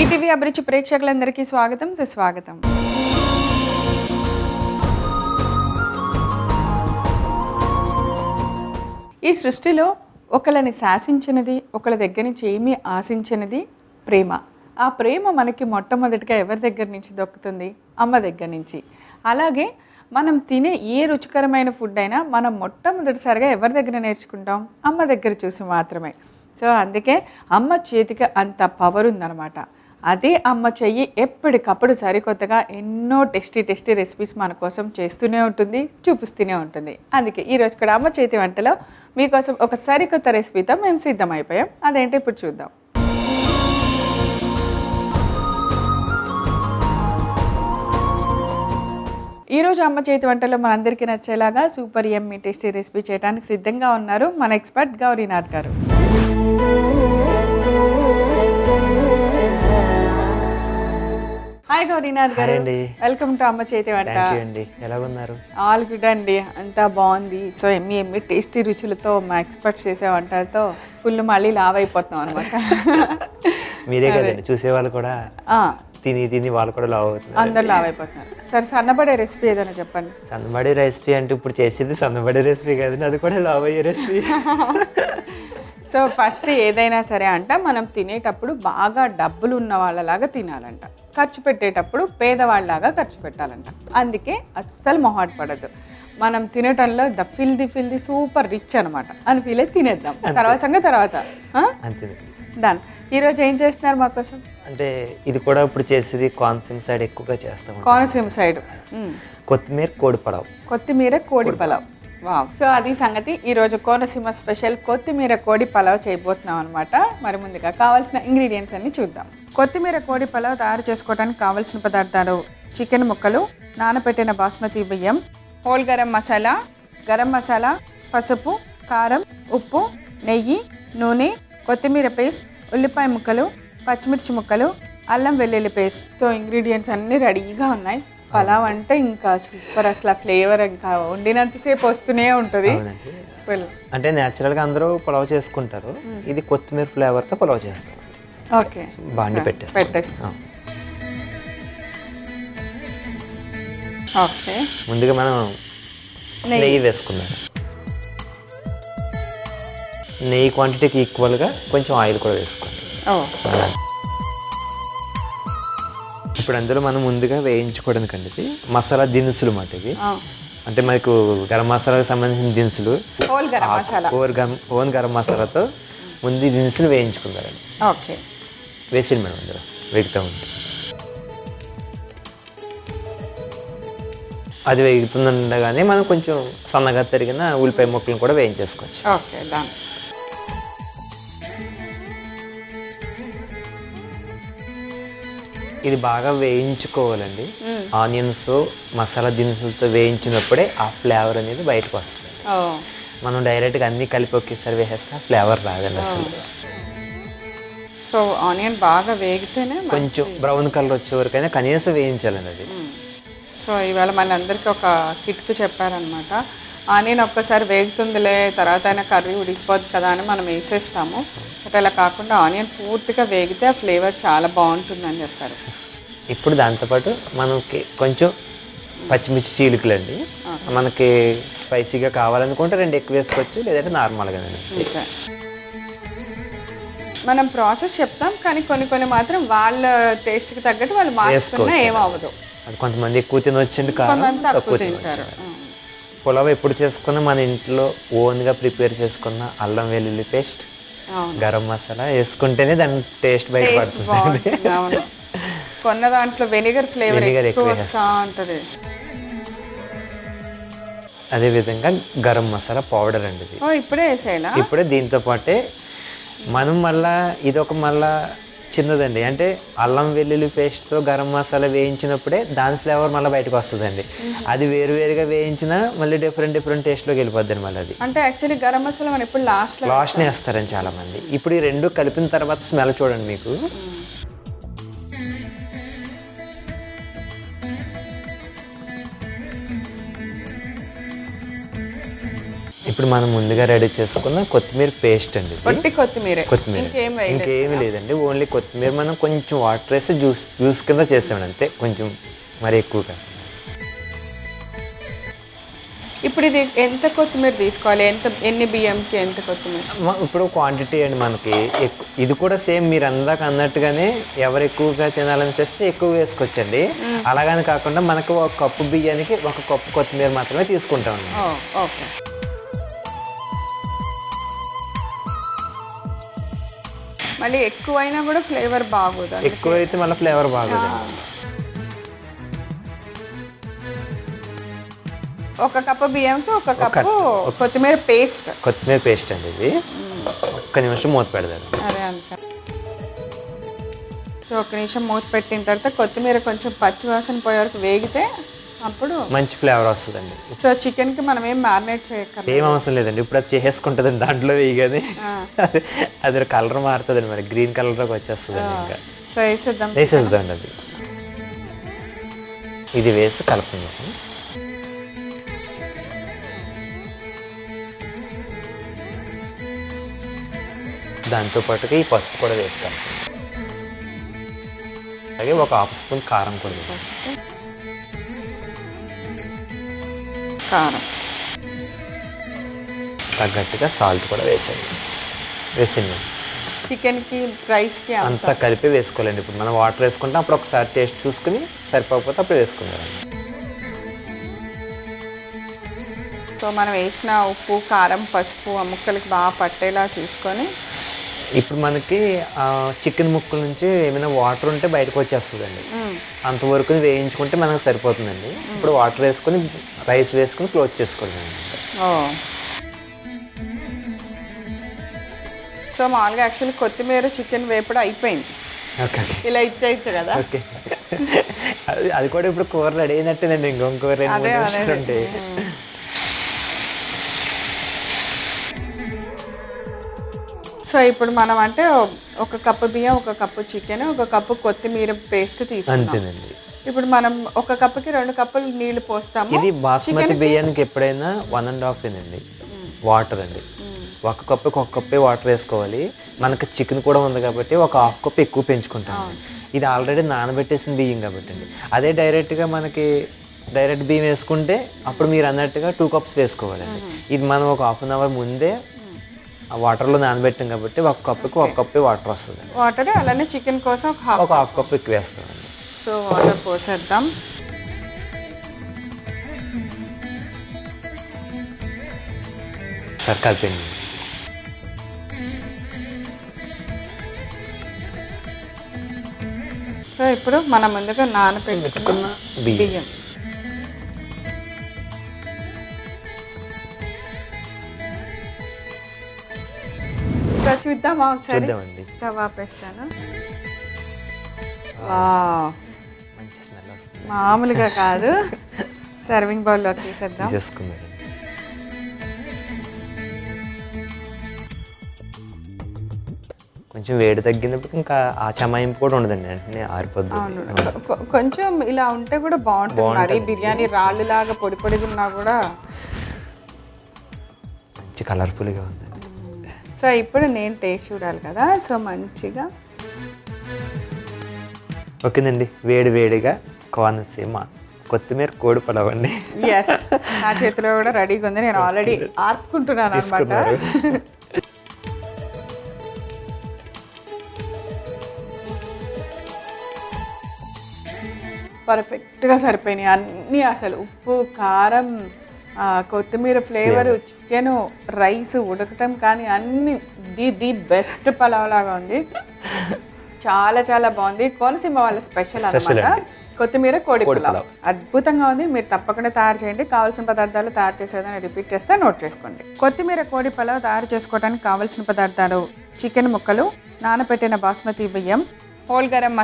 ETV అభిరుచి ప్రేక్షకులందరికీ స్వాగతం సుస్వాగతం. ఈ సృష్టిలో ఒకళ్ళని శాసించినది, ఒకళ్ళ దగ్గర నుంచి ఏమీ ఆశించినది ప్రేమ. ఆ ప్రేమ మనకి మొట్టమొదటిగా ఎవరి దగ్గర నుంచి దొక్కుతుంది? అమ్మ దగ్గర నుంచి. అలాగే మనం తినే ఏ రుచికరమైన ఫుడ్ అయినా మనం మొట్టమొదటిసారిగా ఎవరి దగ్గర నేర్చుకుంటాం? అమ్మ దగ్గర చూసి మాత్రమే. సో అందుకే అమ్మ చేతికి అంత పవర్ ఉందన్నమాట. అదే అమ్మ చెయ్యి ఎప్పటికప్పుడు సరికొత్తగా ఎన్నో టేస్టీ రెసిపీస్ మన కోసం చేస్తూనే ఉంటుంది, చూపిస్తూనే ఉంటుంది. అందుకే ఈరోజు కూడా అమ్మ చేతి వంటలో మీకోసం ఒక సరికొత్త రెసిపీతో మేము సిద్ధమైపోయాం. అదేంటో ఇప్పుడు చూద్దాం. ఈరోజు అమ్మ చేతి వంటలో మనందరికీ నచ్చేలాగా సూపర్ యమ్మీ టేస్టీ రెసిపీ చేయడానికి సిద్ధంగా ఉన్నారు మన ఎక్స్పర్ట్ గౌరీనాథ్ గారు. హాయ్ గౌరీనాథ్ గారు, వెల్కమ్ టు అమ్మ చేతి వంట. ఎలా ఉన్నారు? ఆల్ గుడ్ అండి, అంతా బాగుంది. సో ఎమ్మి టేస్టీ రుచులతో మా ఎక్స్పర్ట్ చేసే వంటలతో ఫుల్ మళ్ళీ లావ్ అయిపోతున్నాం అనమాట. మీరే కదండి చూసే వాళ్ళు కూడా తిని వాళ్ళు కూడా లావ్ అవుతున్నారు, అందరు లావ్ అయిపోతున్నారు. సరే సన్నబడే రెసిపీ ఏదైనా చెప్పండి. సన్నబడే రెసిపీ అంటే ఇప్పుడు చేసేది సన్నబడే రెసిపీ కదండి, అది కూడా లావ్ అయ్యే రెసిపీ. సో ఫస్ట్ ఏదైనా సరే అంట మనం తినేటప్పుడు బాగా డబ్బులు ఉన్న వాళ్ళలాగా తినాలంట, ఖర్చు పెట్టేటప్పుడు పేదవాళ్ళలాగా ఖర్చు పెట్టాలంట. అందుకే అస్సలు మొహాట్ పడద్దు. మనం తినటంలో ఫిల్ది సూపర్ రిచ్ అనమాట అని ఫీల్ అయితే తినేద్దాం. తర్వాత అంతే. దాని ఈరోజు ఏం చేస్తున్నారు మా కోసం? అంటే ఇది కూడా ఇప్పుడు చేసేది కోనసీమ సైడ్ ఎక్కువగా చేస్తాం. కోనసీమ సైడ్ కొత్తిమీర కోడి పలావ్. వావ్. సో అది సంగతి. ఈరోజు కోనసీమ స్పెషల్ కొత్తిమీర కోడి పలావ్ చేయబోతున్నాం అనమాట. మరి ముందుగా కావాల్సిన ఇంగ్రీడియంట్స్ అన్ని చూద్దాం. కొత్తిమీర కోడి పలావ్ తయారు చేసుకోవడానికి కావాల్సిన పదార్థాలు: చికెన్ ముక్కలు, నానబెట్టిన బాస్మతి బియ్యం, హోల్ గరం మసాలా, పసుపు, కారం, ఉప్పు, నెయ్యి, నూనె, కొత్తిమీర పేస్ట్, ఉల్లిపాయ ముక్కలు, పచ్చిమిర్చి ముక్కలు, అల్లం వెల్లుల్లి పేస్ట్. సో ఇంగ్రీడియంట్స్ అన్నీ రెడీగా ఉన్నాయి. పలావ్ అంటే ఇంకా సూపర్, అసలు ఫ్లేవర్ ఇంకా వండినంతసేపు వస్తూనే ఉంటుంది. అంటే నేచురల్గా అందరూ పులావ్ చేసుకుంటారు, ఇది కొత్తిమీర ఫ్లేవర్తో పులావ్ చేస్తాం. ఓకే, బాండి పెట్టేస్తాం. ఓకే, ముందుగా మనం నెయ్యి వేసుకుందాం. నెయ్యి క్వాంటిటీకి ఈక్వల్గా కొంచెం ఆయిల్ కూడా వేసుకోండి. ఇప్పుడు అందులో మనం ముందుగా వేయించుకోవడానికండి ఇది మసాలా దినుసులు మాట. ఇవి అంటే మనకు గరం మసాలాకు సంబంధించిన దినుసులు, ఓన్ గరం మసాలాతో ముందు దినుసులు వేయించుకుంటారండి. ఓకే, వేసిండి మేడం, అందులో వేగుతూ ఉంటుంది. అది వేగుతుండగానే మనం కొంచెం సన్నగా తరిగిన ఉల్లిపాయ ముక్కలను కూడా వేయించేసుకోవచ్చు. Okay, done. ఇది బాగా వేయించుకోవాలండి. ఆనియన్స్ మసాలా దినుసులతో వేయించినప్పుడే ఆ ఫ్లేవర్ అనేది బయటకు వస్తుంది. మనం డైరెక్ట్గా అన్నీ కలిపి ఒకేసారి వేసేస్తే ఆ ఫ్లేవర్ రాదండి అసలు. సో ఆనియన్ బాగా వేగితేనే కొంచెం బ్రౌన్ కలర్ వచ్చే వరకైనా కనీసం వేయించాలండి అది. సో ఇవాళ మన అందరికీ ఒక కిట్కు చెప్పారనమాట. ఆనియన్ ఒక్కసారి వేగుతుందిలే, తర్వాత అయినా కర్రీ ఉడికిపోద్ది కదా అని మనం వేసేస్తాము. బట్ అలా కాకుండా ఆనియన్ పూర్తిగా వేగితే ఆ ఫ్లేవర్ చాలా బాగుంటుందని చెప్పారు. ఇప్పుడు దాంతోపాటు మనకి కొంచెం పచ్చిమిర్చి చీలికలండి. మనకి స్పైసీగా కావాలనుకుంటే 2 ఎక్కువ వేసుకోవచ్చు, లేదంటే నార్మల్గా. మనం ప్రాసెస్ చెప్తాం, కానీ కొన్ని మాత్రం వాళ్ళ టేస్ట్కి తగ్గట్టు వాళ్ళు మార్చుకున్నా ఏమవ్వదు. అది కొంతమంది ఎక్కువ తినొచ్చండి, కారం తక్కువ తింటారు. పులావ్ ఎప్పుడు చేసుకున్నా మన ఇంట్లో ఓన్గా ప్రిపేర్ చేసుకున్న అల్లం వెల్లుల్లి పేస్ట్, గరం మసాలా వేసుకుంటేనే దాని టేస్ట్ బయటపడుతుంది. కొన్న దాంట్లో వెనిగర్ ఫ్లేవర్ ఎక్కువ వస్తూ ఉంటుంది. అదేవిధంగా గరం మసాలా పౌడర్ అండి, ఇది ఇప్పుడే వేసేయాలా? ఇప్పుడే. దీంతో పాటే మనం మళ్ళా ఇదొక మళ్ళా చిన్నదండి, అంటే అల్లం వెల్లుల్లి పేస్ట్తో గరం మసాలా వేయించినప్పుడే దాని ఫ్లేవర్ మళ్ళీ బయటకు వస్తుందండి. అది వేరువేరుగా వేయించినా మళ్ళీ డిఫరెంట్ టేస్ట్లోకి వెళ్ళిపోద్ది మళ్ళీ. అది అంటే యాక్చువల్లీ గరం మసాలా మనం ఇప్పుడు లాస్ట్నే వేస్తారని చాలామంది. ఇప్పుడు ఈ 2 కలిపిన తర్వాత స్మెల్ చూడండి మీకు. ఇప్పుడు మనం ముందుగా రెడీ చేసుకున్న కొత్తిమీర పేస్ట్ అండి ఇది. పొట్టి కొత్తిమీర కొత్తిమీర ఇంకేమీ లేదండి, ఓన్లీ కొత్తిమీర మనం కొంచెం వాటర్ వేసి జ్యూస్ కింద చేసామండి అంతే, కొంచెం మరి ఎక్కువగా. ఇప్పుడు ఇది ఎంత కొత్తిమీర తీసుకోవాలి, ఎన్ని బియ్యంకి ఎంత కొత్తిమీర? ఇప్పుడు క్వాంటిటీ అండి మనకి ఇది కూడా సేమ్ మీరు అందాక అన్నట్టుగానే ఎవరు ఎక్కువగా తినాలని చేస్తే ఎక్కువ వేసుకోవచ్చండి. అలాగని కాకుండా మనకు ఒక కప్పు బియ్యానికి ఒక కప్పు కొత్తిమీర మాత్రమే తీసుకుంటాం. ఓకే. మళ్ళీ ఎక్కువైనా కూడా ఫ్లేవర్ బాగోదు, ఎక్కువైతే మళ్ళీ ఫ్లేవర్ బాగోదు. ఒక కప్పు బియ్యంకి ఒక కప్పు కొత్తిమీర పేస్ట్ అండి ఇది. ఒక్క నిమిషం మూత పెడతారు. అదే అంత. సో ఒక నిమిషం మూత పెట్టిన తర్వాత కొత్తిమీర కొంచెం పచ్చి వాసన పోయే వరకు వేగితే అప్పుడు మంచి ఫ్లేవర్ వస్తుందండి. సో చికెన్కి మనం ఏం మ్యారినేట్ చేయక్కర్లేదు, ఏం అవసరం లేదండి. ఇప్పుడు అది చేసేసుకుంటుందండి దాంట్లో వేయగానే అది కలర్ మారుతుందండి, మరి గ్రీన్ కలర్లోకి వచ్చేస్తుందండి. ఇంకా సో వేసేద్దామండి అది. ఇది వేసి కలుపుకుందాం. దాంతో పాటుగా ఈ పసుపు కూడా వేస్తాను, అలాగే ఒక హాఫ్ స్పూన్ కారం కూడా వేస్తాను. కారం తగ్గట్టుగా సాల్ట్ కూడా వేసేయండి. చికెన్కి రైస్కి అంతా కలిపి వేసుకోవాలండి. ఇప్పుడు మనం వాటర్ వేసుకుంటాం, అప్పుడు ఒకసారి టేస్ట్ చూసుకుని సరిపోకపోతే అప్పుడు వేసుకుందాం. సో మనం వేసిన ఉప్పు కారం పసుపు ఆ ముక్కలకి బాగా పట్టేలా చూసుకొని ఇప్పుడు మనకి చికెన్ ముక్కల నుంచి ఏమైనా వాటర్ ఉంటే బయటకు వచ్చేస్తుందండి. అంతవరకు వేయించుకుంటే మనకు సరిపోతుందండి. ఇప్పుడు వాటర్ వేసుకొని రైస్ వేసుకుని క్లోజ్ చేసుకోండి. సో మామూలుగా యాక్చువల్లీ కొత్తిమీర చికెన్ వేపుడు అయిపోయింది. ఓకే, ఇలా ఇచ్చేయచ్చు కదా. ఓకే, అది కూడా ఇప్పుడు కూర రెడీ అయినట్టేనండి. ఇంకొక 2-3 నిమిషాలు ఉంటాయి. సో ఇప్పుడు మనం అంటే ఒక కప్పు బియ్యం, ఒక కప్పు చికెన్, ఒక కప్పు కొత్తిమీర పేస్ట్ తీసుకుంటాం. ఇప్పుడు మనం ఒక కప్పుకి 2 కప్పులు నీళ్లు పోస్తాము. ఇది బాస్మతి బియ్యానికి ఎప్పుడైనా 1.5 అండి వాటర్ అండి. ఒక కప్పుకి ఒక కప్పే వాటర్ వేసుకోవాలి. మనకి చికెన్ కూడా ఉంది కాబట్టి ఒక హాఫ్ కప్ ఎక్కువ పెంచుకుంటాం. ఇది ఆల్రెడీ నానబెట్టేసిన బియ్యం కాబట్టి అండి. అదే డైరెక్ట్గా మనకి డైరెక్ట్ బియ్యం వేసుకుంటే అప్పుడు మీరు అన్నట్టుగా 2 కప్స్ వేసుకోవాలండి. ఇది మనం ఒక హాఫ్ అన్ అవర్ ముందే ఆ వాటర్లో నానబెట్టాం కాబట్టి ఒక కప్పుకి ఒక కప్పే వాటర్ వస్తుంది. వాటర్ అలానే చికెన్ కోసం ఒక హాఫ్ కప్ ఎక్కువ వేస్తామండి. సో వాటర్ పోసేద్దాం. సరే కలిపింది. సో ఇప్పుడు మనం ముందుగా నానబెట్టుకున్న బియ్యం చూద్దామా ఒకసారి. స్టవ్ ఆపేస్తాను. మంచి స్మెల్ వస్తుంది, మామూలుగా కాదు. సర్వింగ్ బౌల్లో తీసేద్దాం. కొంచెం వేడి తగ్గినప్పుడు ఇంకా ఆ చమాయింపు కూడా ఉండదండి, వెంటనే ఆరిపోద్ది. కొంచెం ఇలా ఉంటే కూడా బాగుంటుంది. మరి బిర్యానీ రాళ్ళు లాగా పొడి పొడిగా ఉన్నా కూడా మంచి కలర్ఫుల్గా ఉంది. సో ఇప్పుడు నేను టేస్ట్ చూడాలి కదా. సో మంచిగా ఓకేనండి. వేడి వేడిగా కోనసీమ కొత్తిమీర కోడి పలావ్ అండి. ఎస్, నా చేతిలో కూడా రెడీగా ఉంది. నేను ఆల్రెడీ ఆర్పుకుంటున్నాను అనమాట. పర్ఫెక్ట్గా సరిపోయినాయి అన్నీ. అసలు ఉప్పు కారం కొత్తిమీర ఫ్లేవరు చికెను రైస్ ఉడకటం కానీ అన్ని ది బెస్ట్ పలావ్ లాగా ఉంది. చాలా చాలా బాగుంది. కోనసీమ వాళ్ళ స్పెషల్ అన్నమాట కొత్తిమీర కోడి పులావ్. అద్భుతంగా ఉంది. మీరు తప్పకుండా తయారు చేయండి. కావాల్సిన పదార్థాలు తయారు చేసేదని రిపీట్ చేస్తే నోట్ చేసుకోండి. కొత్తిమీర కోడి పులావ్ తయారు చేసుకోవడానికి కావాల్సిన పదార్థాలు: చికెన్ ముక్కలు, నానబెట్టిన బాస్మతి బియ్యం, హోల్ గరం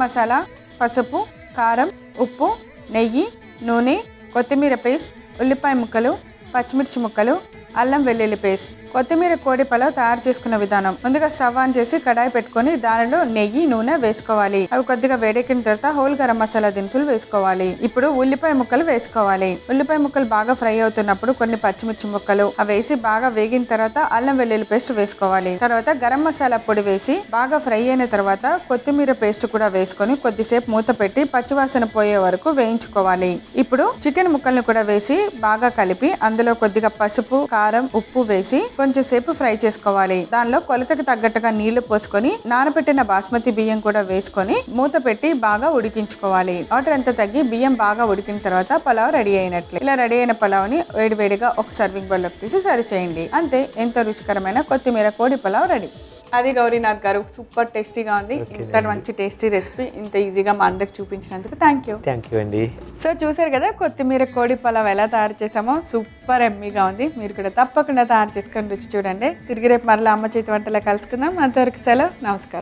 మసాలా, పసుపు, కారం, ఉప్పు, నెయ్యి, నూనె, కొత్తిమీర పేస్ట్, ఉల్లిపాయ ముక్కలు, పచ్చిమిర్చి ముక్కలు, అల్లం వెల్లుల్లి పేస్ట్, కొత్తిమీర కోడి పలావ్ తయారు చేసుకున్న విధానం. ముందుగా స్టవ్ ఆన్ చేసి కడాయి పెట్టుకొని దానిలో నెయ్యి, నూనె వేసుకోవాలి. అవి కొద్దిగా వేడెక్కిన తర్వాత హోల్ గరం మసాలా దినుసులు వేసుకోవాలి. ఇప్పుడు ఉల్లిపాయ ముక్కలు వేసుకోవాలి. ఉల్లిపాయ ముక్కలు బాగా ఫ్రై అవుతున్నప్పుడు కొన్ని పచ్చిమిర్చి ముక్కలు అవి వేసి బాగా వేగిన తర్వాత అల్లం వెల్లుల్లి పేస్ట్ వేసుకోవాలి. తర్వాత గరం మసాలా పొడి వేసి బాగా ఫ్రై అయిన తర్వాత కొత్తిమీర పేస్ట్ కూడా వేసుకొని కొద్దిసేపు మూత పెట్టి పచ్చివాసన పోయే వరకు వేయించుకోవాలి. ఇప్పుడు చికెన్ ముక్కల్ని కూడా వేసి బాగా కలిపి అందులో కొద్దిగా పసుపు, కారం, ఉప్పు వేసి కొంచెం సేపు ఫ్రై చేసుకోవాలి. దానిలో కొలతకు తగ్గట్టుగా నీళ్లు పోసుకొని నానబెట్టిన బాస్మతి బియ్యం కూడా వేసుకొని మూత పెట్టి బాగా ఉడికించుకోవాలి. వాటర్ అంతా తగ్గి బియ్యం బాగా ఉడికిన తర్వాత పలావ్ రెడీ అయినట్లే. ఇలా రెడీ అయిన పలావ్ ని వేడివేడిగా ఒక సర్వింగ్ బౌల్ లోకి తీసి సర్వ్ చేయండి. అంతే, ఎంతో రుచికరమైన కొత్తిమీర కోడి పలావ్ రెడీ. అది గౌరీనాథ్ గారు, సూపర్ టేస్టీగా ఉంది. ఇంత మంచి టేస్టీ రెసిపీ ఇంత ఈజీగా మా అందరికి చూపించినందుకు థ్యాంక్ యూ అండి. సో చూసారు కదా కొత్తిమీర కోడి పలావ్ ఎలా తయారు చేసామో, సూపర్ ఎమ్మీగా ఉంది. మీరు కూడా తప్పకుండా తయారు చేసుకొని రుచి చూడండి. తిరిగి రేపు మరలా అమ్మ చేతి వంటలా కలుసుకుందాం. అంతవరకు సెలవు, నమస్కారం.